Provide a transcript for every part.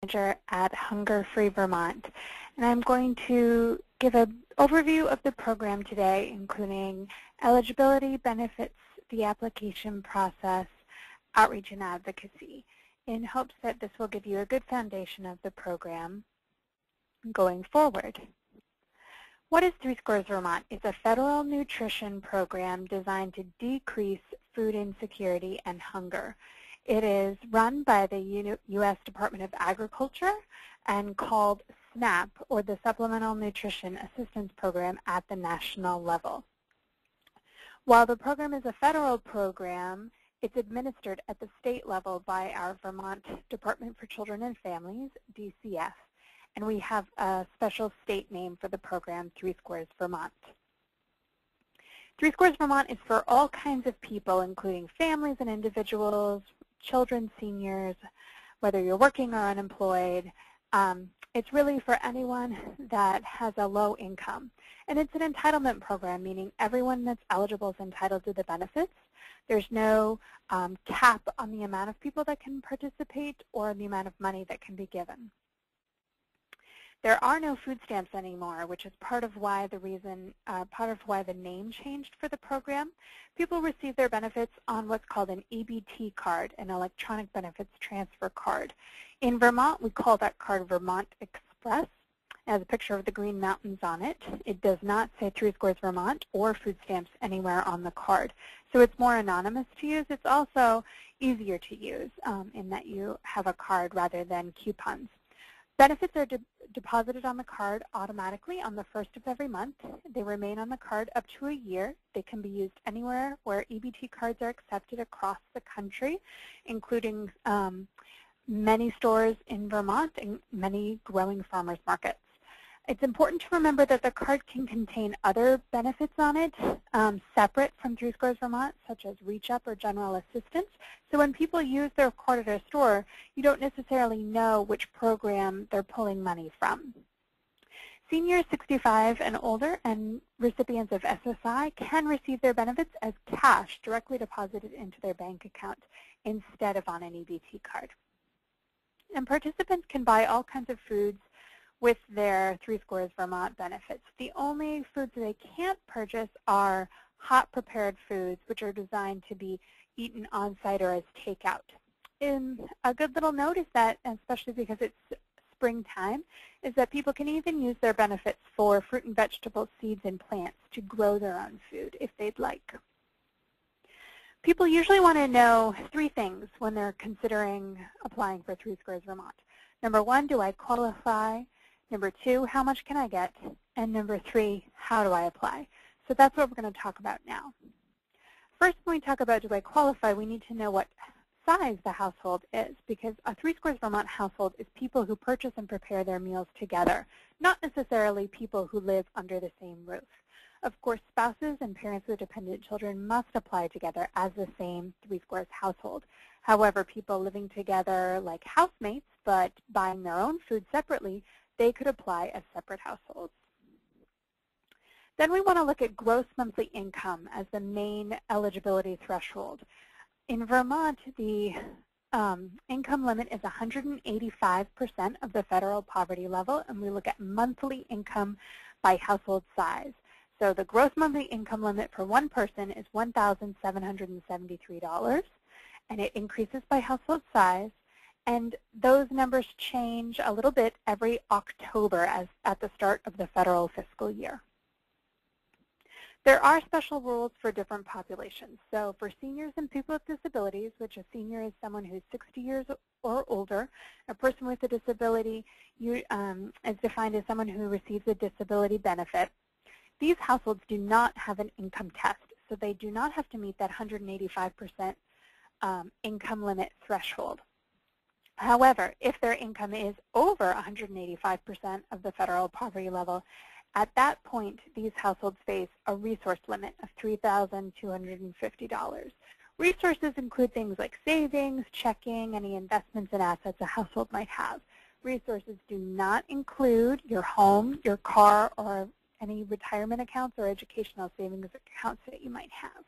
Manager at Hunger Free Vermont, and I'm going to give an overview of the program today, including eligibility, benefits, the application process, outreach, and advocacy, in hopes that this will give you a good foundation of the program going forward. What is 3SquaresVT Vermont? It's a federal nutrition program designed to decrease food insecurity and hunger. It is run by the U.S. Department of Agriculture and called SNAP, or the Supplemental Nutrition Assistance Program, at the national level. While the program is a federal program, it's administered at the state level by our Vermont Department for Children and Families, DCF, and we have a special state name for the program, 3SquaresVT Vermont. 3SquaresVT Vermont is for all kinds of people, including families and individuals, children, seniors, whether you're working or unemployed. It's really for anyone that has a low income. And it's an entitlement program, meaning everyone that's eligible is entitled to the benefits. There's no cap on the amount of people that can participate or the amount of money that can be given. There are no food stamps anymore, which is part of why the name changed for the program. People receive their benefits on what's called an EBT card, an electronic benefits transfer card. In Vermont, we call that card Vermont Express. It has a picture of the Green Mountains on it. It does not say 3SquaresVT Vermont or food stamps anywhere on the card. So it's more anonymous to use. It's also easier to use in that you have a card rather than coupons. Benefits are deposited on the card automatically on the 1st of every month. They remain on the card up to a year. They can be used anywhere where EBT cards are accepted across the country, including many stores in Vermont and many growing farmers markets. It's important to remember that the card can contain other benefits on it separate from 3SquaresVT Vermont, such as Reach Up or General Assistance. So when people use their card at a store, you don't necessarily know which program they're pulling money from. Seniors 65 and older and recipients of SSI can receive their benefits as cash directly deposited into their bank account instead of on an EBT card. And participants can buy all kinds of foods with their 3SquaresVT Vermont benefits. The only foods they can't purchase are hot prepared foods, which are designed to be eaten on-site or as takeout. A good little note is that, especially because it's springtime, is that people can even use their benefits for fruit and vegetable seeds and plants to grow their own food if they'd like. People usually want to know three things when they're considering applying for 3SquaresVT Vermont. Number one, do I qualify? Number two, how much can I get? And number three, how do I apply? So that's what we're going to talk about now. First, when we talk about do I qualify, we need to know what size the household is, because a 3SquaresVT Vermont household is people who purchase and prepare their meals together, not necessarily people who live under the same roof. Of course, spouses and parents with dependent children must apply together as the same 3SquaresVT household. However, people living together like housemates but buying their own food separately, they could apply as separate households. Then we want to look at gross monthly income as the main eligibility threshold. In Vermont, the income limit is 185% of the federal poverty level, and we look at monthly income by household size. So the gross monthly income limit for one person is $1,773, and it increases by household size. And those numbers change a little bit every October at the start of the federal fiscal year. There are special rules for different populations. So for seniors and people with disabilities, which a senior is someone who's 60 years or older, a person with a disability is defined as someone who receives a disability benefit. These households do not have an income test, so they do not have to meet that 185% income limit threshold. However, if their income is over 185% of the federal poverty level, at that point, these households face a resource limit of $3,250. Resources include things like savings, checking, any investments and assets a household might have. Resources do not include your home, your car, or any retirement accounts or educational savings accounts that you might have.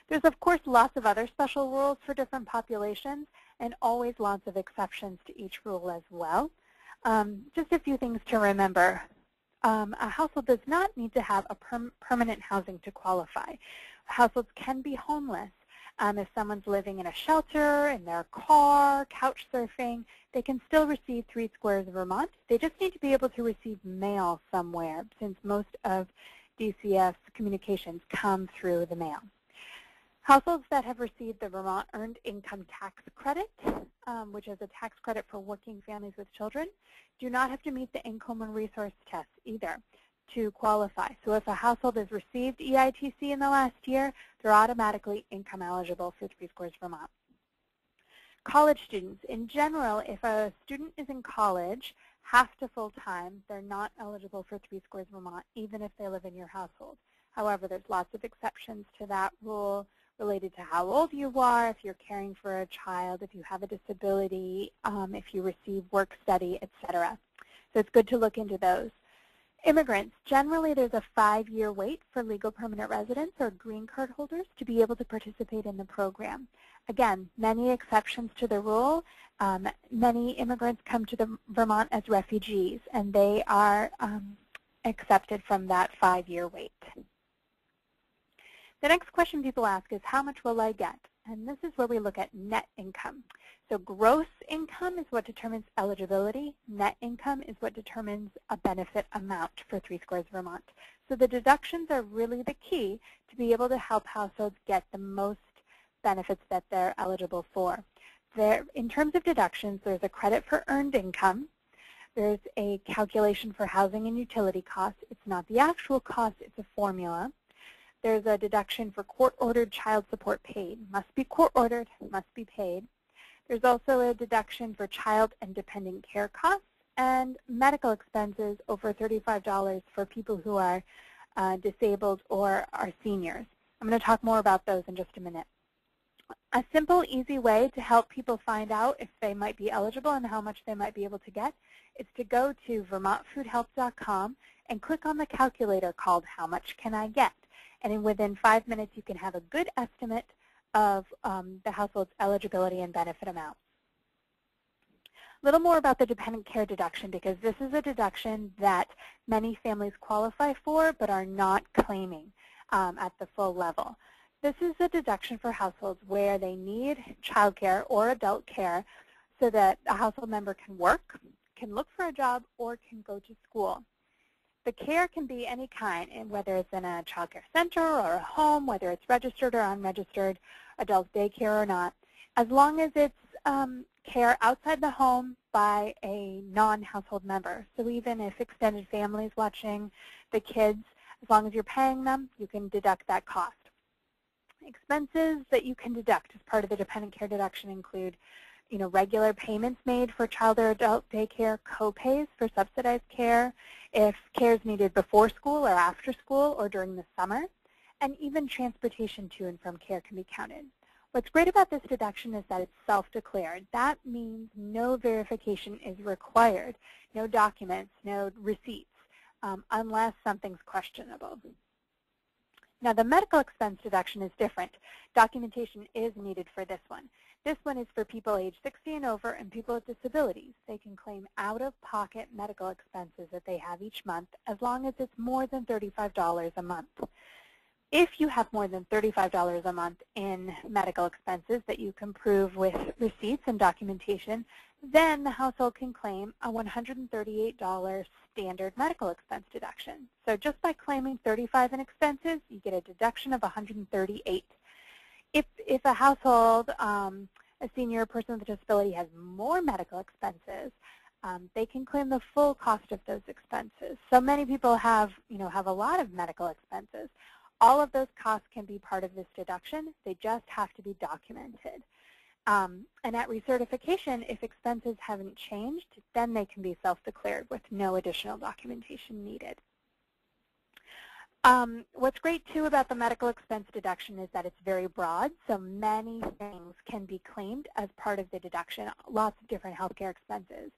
There's, of course, lots of other special rules for different populations, and always lots of exceptions to each rule as well. Just a few things to remember. A household does not need to have a permanent housing to qualify. Households can be homeless. If someone's living in a shelter, in their car, couch surfing, they can still receive 3 Squares Vermont. They just need to be able to receive mail somewhere, since most of DCF's communications come through the mail. Households that have received the Vermont Earned Income Tax Credit, which is a tax credit for working families with children, do not have to meet the income and resource test either to qualify. So if a household has received EITC in the last year, they're automatically income eligible for 3 Squares Vermont. College students, in general, if a student is in college, half to full-time, they're not eligible for 3 Squares Vermont, even if they live in your household. However, there's lots of exceptions to that rule related to how old you are, if you're caring for a child, if you have a disability, if you receive work study, etc. So it's good to look into those. Immigrants, generally there's a 5-year wait for legal permanent residents or green card holders to be able to participate in the program. Again, many exceptions to the rule. Many immigrants come to Vermont as refugees, and they are accepted from that 5-year wait. The next question people ask is, how much will I get? And this is where we look at net income. So gross income is what determines eligibility. Net income is what determines a benefit amount for 3 Squares Vermont. So the deductions are really the key to be able to help households get the most benefits that they're eligible for. In terms of deductions, there's a credit for earned income. There's a calculation for housing and utility costs. It's not the actual cost, it's a formula. There's a deduction for court-ordered child support paid. Must be court-ordered, must be paid. There's also a deduction for child and dependent care costs and medical expenses over $35 for people who are disabled or are seniors. I'm going to talk more about those in just a minute. A simple, easy way to help people find out if they might be eligible and how much they might be able to get is to go to vermontfoodhelp.com and click on the calculator called How Much Can I Get? And within 5 minutes, you can have a good estimate of the household's eligibility and benefit amount. A little more about the dependent care deduction, because this is a deduction that many families qualify for but are not claiming at the full level. This is a deduction for households where they need child care or adult care so that a household member can work, can look for a job, or can go to school. The care can be any kind, and whether it's in a child care center or a home, whether it's registered or unregistered, adult daycare or not, as long as it's care outside the home by a non-household member. So even if extended family is watching the kids, as long as you're paying them, you can deduct that cost. Expenses that you can deduct as part of the dependent care deduction include regular payments made for child or adult daycare, co-pays for subsidized care, if care is needed before school or after school or during the summer, and even transportation to and from care can be counted. What's great about this deduction is that it's self-declared. That means no verification is required, no documents, no receipts, unless something's questionable. Now, the medical expense deduction is different. Documentation is needed for this one. This one is for people age 60 and over and people with disabilities. They can claim out-of-pocket medical expenses that they have each month as long as it's more than $35 a month. If you have more than $35 a month in medical expenses that you can prove with receipts and documentation, then the household can claim a $138 standard medical expense deduction. So just by claiming $35 in expenses, you get a deduction of $138. If a household, a senior person with a disability has more medical expenses, they can claim the full cost of those expenses. So many people have a lot of medical expenses. All of those costs can be part of this deduction. They just have to be documented. And at recertification, if expenses haven't changed, then they can be self-declared with no additional documentation needed. What's great, too, about the medical expense deduction is that it's very broad, so many things can be claimed as part of the deduction, lots of different healthcare expenses.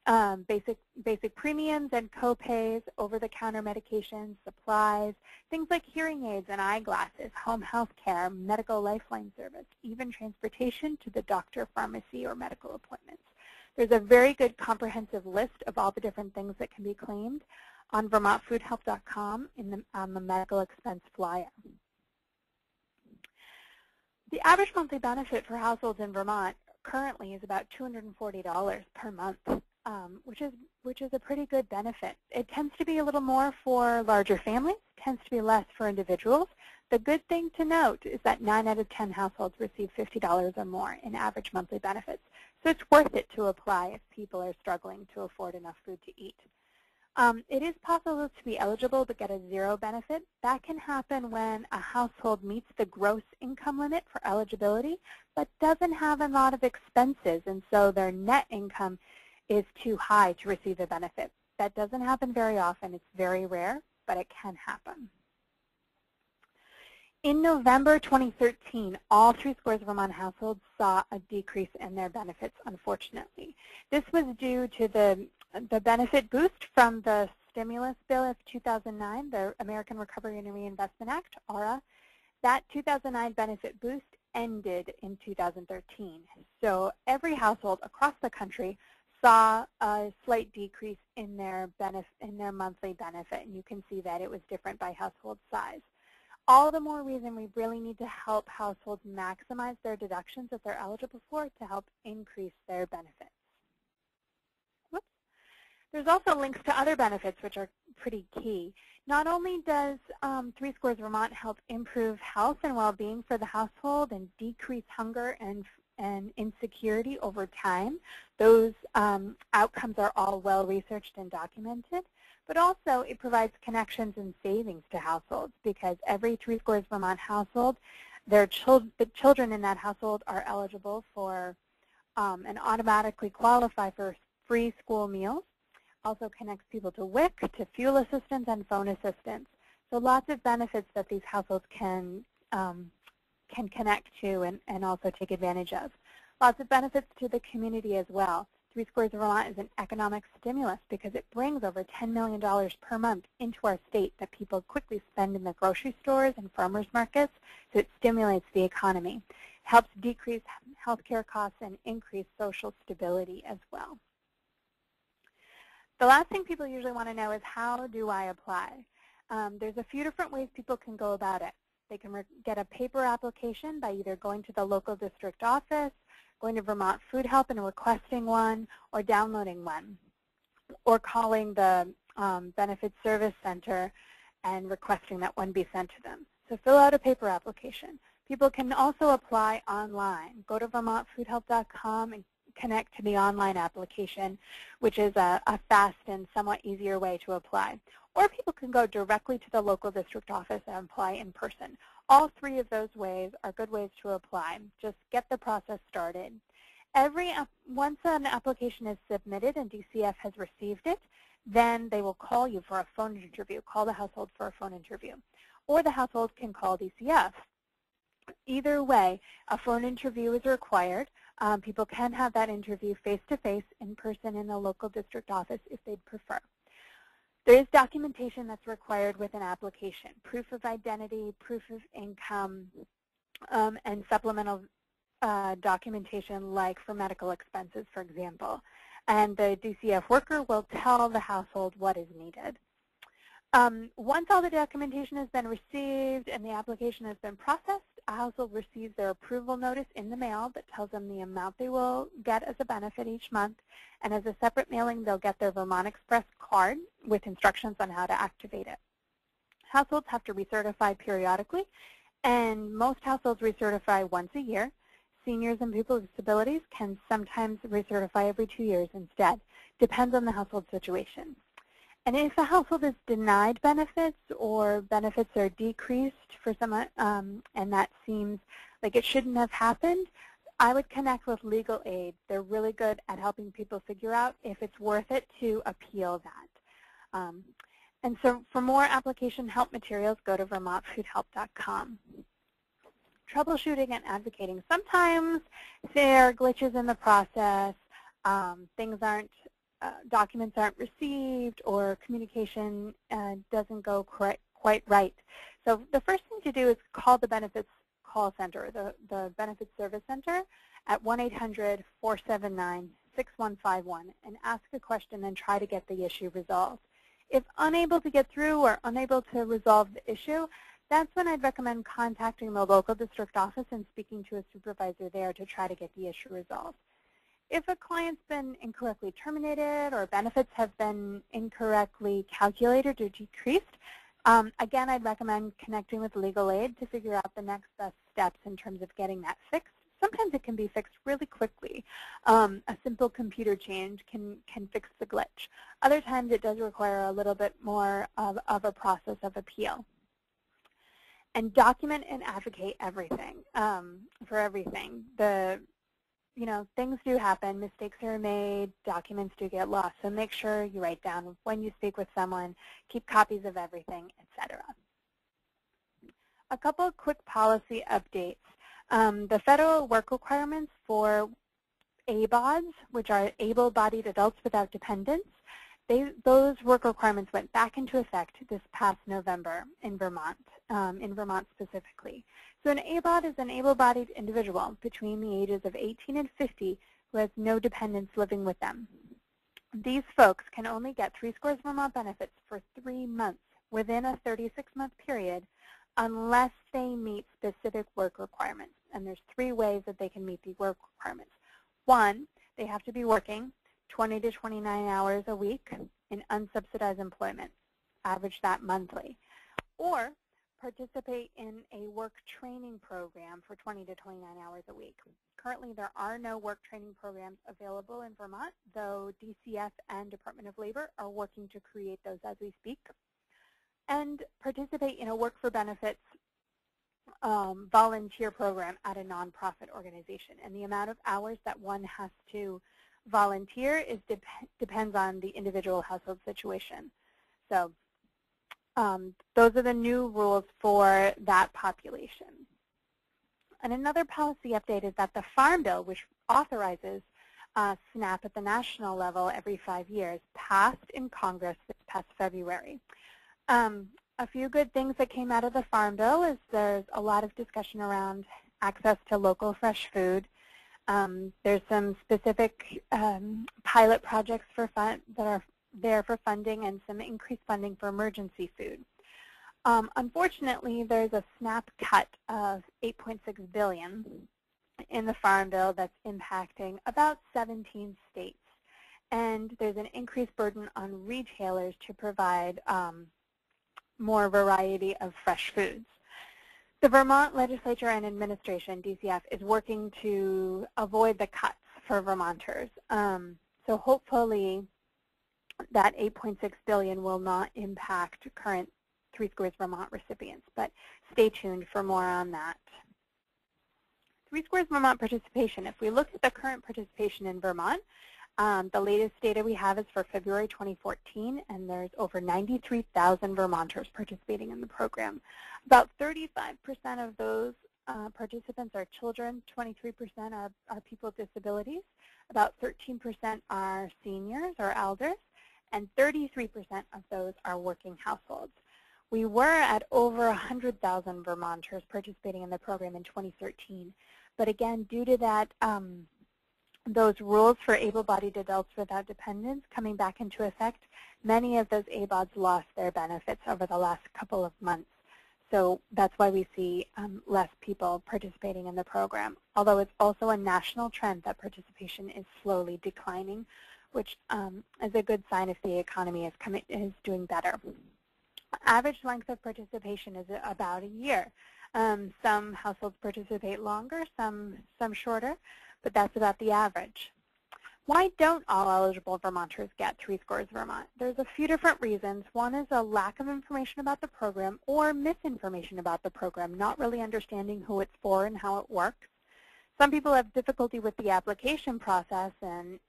basic premiums and co-pays, over-the-counter medications, supplies, things like hearing aids and eyeglasses, home health care, medical lifeline service, even transportation to the doctor, pharmacy, or medical appointments. There's a very good comprehensive list of all the different things that can be claimed on VermontFoodHelp.com on the medical expense flyer. The average monthly benefit for households in Vermont currently is about $240 per month, which is a pretty good benefit. It tends to be a little more for larger families, tends to be less for individuals. The good thing to note is that 9 out of 10 households receive $50 or more in average monthly benefits. So it's worth it to apply if people are struggling to afford enough food to eat. It is possible to be eligible but get a zero benefit. That can happen when a household meets the gross income limit for eligibility but doesn't have a lot of expenses, and so their net income is too high to receive the benefit. That doesn't happen very often. It's very rare, but it can happen. In November 2013, all 3Squares Vermont households saw a decrease in their benefits, unfortunately. This was due to the benefit boost from the stimulus bill of 2009, the American Recovery and Reinvestment Act, ARRA. That 2009 benefit boost ended in 2013. So every household across the country saw a slight decrease in their monthly benefit, and you can see that it was different by household size. All the more reason we really need to help households maximize their deductions that they're eligible for to help increase their benefits. Whoops. There's also links to other benefits which are pretty key. Not only does 3Squares Vermont help improve health and well-being for the household and decrease hunger and insecurity over time. Those outcomes are all well researched and documented. But also it provides connections and savings to households because every 3Squares Vermont household, the children in that household are eligible for and automatically qualify for free school meals. Also connects people to WIC, to fuel assistance, and phone assistance. So lots of benefits that these households can connect to and also take advantage of. Lots of benefits to the community as well. 3Squares Vermont is an economic stimulus because it brings over $10 million per month into our state that people quickly spend in the grocery stores and farmers markets, so it stimulates the economy. It helps decrease healthcare costs and increase social stability as well. The last thing people usually want to know is, how do I apply? There's a few different ways people can go about it. They can get a paper application by either going to the local district office, going to Vermont Food Help and requesting one, or downloading one, or calling the Benefits Service Center and requesting that one be sent to them. So fill out a paper application. People can also apply online. Go to VermontFoodHelp.com and connect to the online application, which is a fast and somewhat easier way to apply. Or people can go directly to the local district office and apply in person. All three of those ways are good ways to apply. Just get the process started. Once an application is submitted and DCF has received it, then they will call you for a phone interview. Call the household for a phone interview. Or the household can call DCF. Either way, a phone interview is required. People can have that interview face-to-face in person in the local district office if they'd prefer. There is documentation that's required with an application, proof of identity, proof of income, and supplemental documentation like for medical expenses, for example. And the DCF worker will tell the household what is needed. Once all the documentation has been received and the application has been processed, a household receives their approval notice in the mail that tells them the amount they will get as a benefit each month. And as a separate mailing, they'll get their Vermont Express card with instructions on how to activate it. Households have to recertify periodically, and most households recertify once a year. Seniors and people with disabilities can sometimes recertify every 2 years instead. Depends on the household situation. And if a household is denied benefits or benefits are decreased for someone, and that seems like it shouldn't have happened, I would connect with legal aid. They're really good at helping people figure out if it's worth it to appeal that. And so for more application help materials, go to VermontFoodHelp.com. Troubleshooting and advocating. Sometimes there are glitches in the process. Things aren't documents aren't received or communication doesn't go quite right. So the first thing to do is call the benefits call center, the Benefits Service Center, at 1-800-479-6151 and ask a question and try to get the issue resolved. If unable to get through or unable to resolve the issue, that's when I'd recommend contacting the local district office and speaking to a supervisor there to try to get the issue resolved. If a client's been incorrectly terminated or benefits have been incorrectly calculated or decreased, again, I'd recommend connecting with legal aid to figure out the next best steps in terms of getting that fixed. Sometimes it can be fixed really quickly. A simple computer change can fix the glitch. Other times it does require a little bit more of a process of appeal. And document and advocate everything, for everything. Things do happen, mistakes are made, documents do get lost, so make sure you write down when you speak with someone, keep copies of everything, etc. A couple of quick policy updates. The federal work requirements for ABODs, which are able-bodied adults without dependents, those work requirements went back into effect this past November in Vermont specifically. So an ABOD is an able-bodied individual between the ages of 18 and 50 who has no dependents living with them. These folks can only get 3Squares Vermont benefits for 3 months within a 36-month period unless they meet specific work requirements. And there's 3 ways that they can meet the work requirements. 1, they have to be working 20 to 29 hours a week in unsubsidized employment, average that monthly, or participate in a work training program for 20 to 29 hours a week. Currently, there are no work training programs available in Vermont, though DCF and Department of Labor are working to create those as we speak. And participate in a work for benefits volunteer program at a nonprofit organization. And the amount of hours that one has to volunteer depends on the individual household situation. So those are the new rules for that population. And another policy update is that the Farm Bill, which authorizes SNAP at the national level every 5 years, passed in Congress this past February. A few good things that came out of the Farm Bill is there's a lot of discussion around access to local fresh food. There's some specific pilot projects that are there for funding and some increased funding for emergency food. Unfortunately, there's a SNAP cut of $8.6 billion in the Farm Bill that's impacting about 17 states. And there's an increased burden on retailers to provide more variety of fresh foods. The Vermont Legislature and Administration, DCF, is working to avoid the cuts for Vermonters. So hopefully that $8.6 billion will not impact current 3Squares Vermont recipients, but stay tuned for more on that. 3Squares Vermont participation. If we look at the current participation in Vermont, the latest data we have is for February 2014, and there's over 93,000 Vermonters participating in the program. About 35% of those participants are children, 23% are people with disabilities, about 13% are seniors or elders, and 33% of those are working households. We were at over 100,000 Vermonters participating in the program in 2013, but again, due to that those rules for able-bodied adults without dependents coming back into effect, many of those ABODs lost their benefits over the last couple of months. So that's why we see less people participating in the program, although it's also a national trend that participation is slowly declining, which is a good sign if the economy is doing better. Average length of participation is about a year. Some households participate longer, some shorter, but that's about the average. Why don't all eligible Vermonters get 3Squares Vermont? There's a few different reasons. One is a lack of information about the program or misinformation about the program, not really understanding who it's for and how it works. Some people have difficulty with the application process and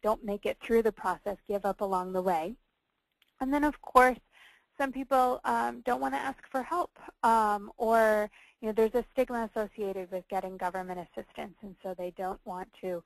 don't make it through the process, give up along the way. And then, of course, some people don't want to ask for help, or there's a stigma associated with getting government assistance, and so they don't want to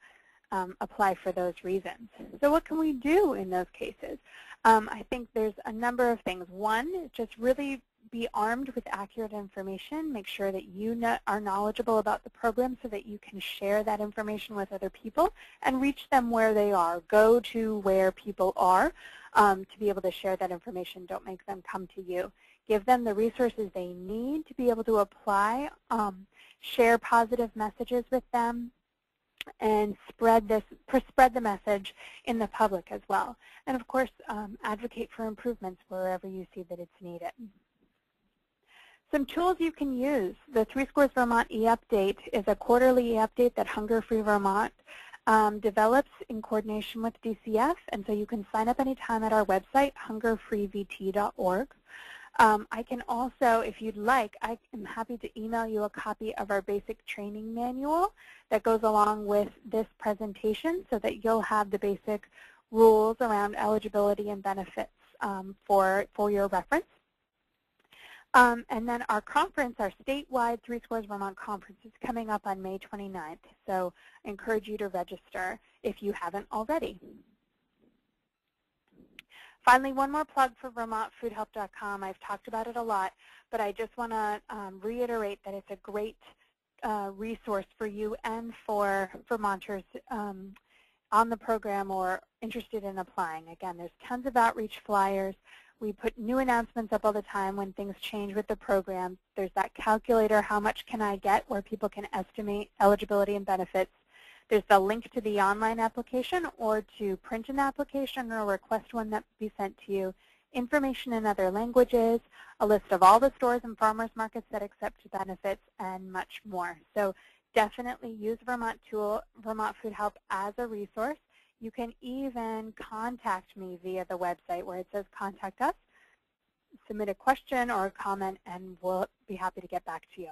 apply for those reasons. So what can we do in those cases? I think there's a number of things. One, just really be armed with accurate information. Make sure that you are knowledgeable about the program so that you can share that information with other people and reach them where they are. Go to where people are to be able to share that information. Don't make them come to you. Give them the resources they need to be able to apply. Share positive messages with them, and spread the message in the public as well. And of course, advocate for improvements wherever you see that it's needed. Some tools you can use. The 3Squares Vermont e-update is a quarterly e-update that Hunger Free Vermont develops in coordination with DCF, and so you can sign up anytime at our website, hungerfreevt.org. I can also, if you'd like, I am happy to email you a copy of our basic training manual that goes along with this presentation so that you'll have the basic rules around eligibility and benefits for your reference. And then our conference, our statewide 3Squares Vermont conference, is coming up on May 29th. So I encourage you to register if you haven't already. Finally, one more plug for VermontFoodHelp.com. I've talked about it a lot, but I just want to reiterate that it's a great resource for you and for Vermonters on the program or interested in applying. Again, there's tons of outreach flyers. We put new announcements up all the time when things change with the program. There's that calculator, how much can I get, where people can estimate eligibility and benefits. There's the link to the online application or to print an application or request one that be sent to you, information in other languages, a list of all the stores and farmers markets that accept benefits, and much more. So definitely use Vermont Food Help as a resource. You can even contact me via the website where it says contact us, submit a question or a comment, and we'll be happy to get back to you.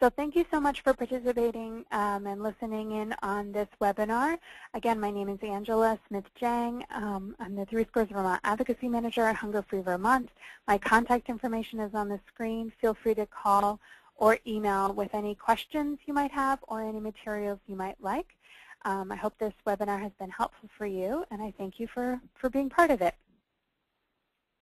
So thank you so much for participating and listening in on this webinar. Again, my name is Angela Smith-Dieng. I'm the 3Squares Vermont Advocacy Manager at Hunger Free Vermont. My contact information is on the screen. Feel free to call or email with any questions you might have or any materials you might like. I hope this webinar has been helpful for you, and I thank you for being part of it.